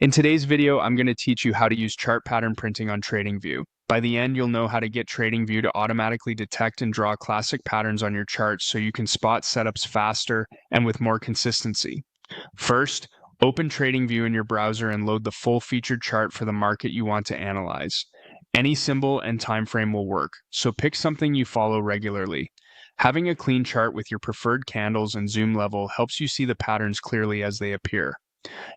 In today's video, I'm going to teach you how to use chart pattern printing on TradingView. By the end, you'll know how to get TradingView to automatically detect and draw classic patterns on your charts so you can spot setups faster and with more consistency. First, open TradingView in your browser and load the full featured chart for the market you want to analyze. Any symbol and time frame will work, so pick something you follow regularly. Having a clean chart with your preferred candles and zoom level helps you see the patterns clearly as they appear.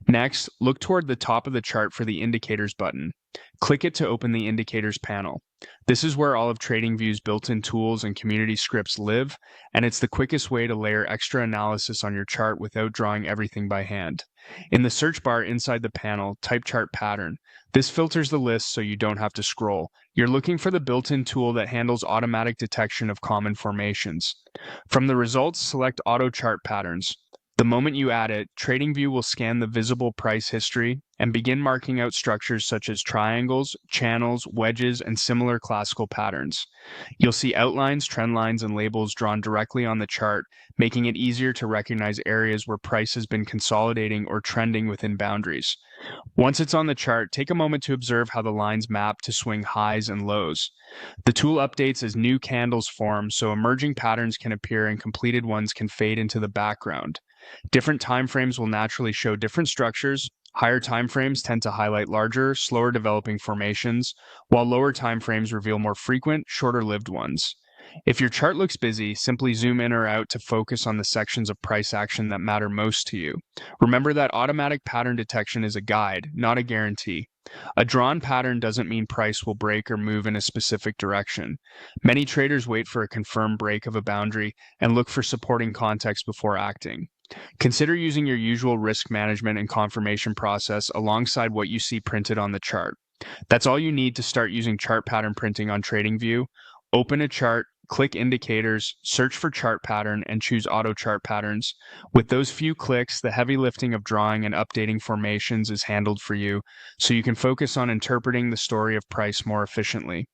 Next, look toward the top of the chart for the Indicators button. Click it to open the Indicators panel. This is where all of TradingView's built-in tools and community scripts live, and it's the quickest way to layer extra analysis on your chart without drawing everything by hand. In the search bar inside the panel, type chart pattern. This filters the list so you don't have to scroll. You're looking for the built-in tool that handles automatic detection of common formations. From the results, select Auto Chart Patterns. The moment you add it, TradingView will scan the visible price history and begin marking out structures such as triangles, channels, wedges, and similar classical patterns. You'll see outlines, trend lines, and labels drawn directly on the chart, making it easier to recognize areas where price has been consolidating or trending within boundaries. Once it's on the chart, take a moment to observe how the lines map to swing highs and lows. The tool updates as new candles form, so emerging patterns can appear and completed ones can fade into the background. Different time frames will naturally show different structures. Higher time frames tend to highlight larger, slower developing formations, while lower time frames reveal more frequent, shorter-lived ones. If your chart looks busy, simply zoom in or out to focus on the sections of price action that matter most to you. Remember that automatic pattern detection is a guide, not a guarantee. A drawn pattern doesn't mean price will break or move in a specific direction. Many traders wait for a confirmed break of a boundary and look for supporting context before acting. Consider using your usual risk management and confirmation process alongside what you see printed on the chart. That's all you need to start using chart pattern printing on TradingView. Open a chart, click Indicators, search for chart pattern, and choose Auto Chart Patterns. With those few clicks, the heavy lifting of drawing and updating formations is handled for you, so you can focus on interpreting the story of price more efficiently.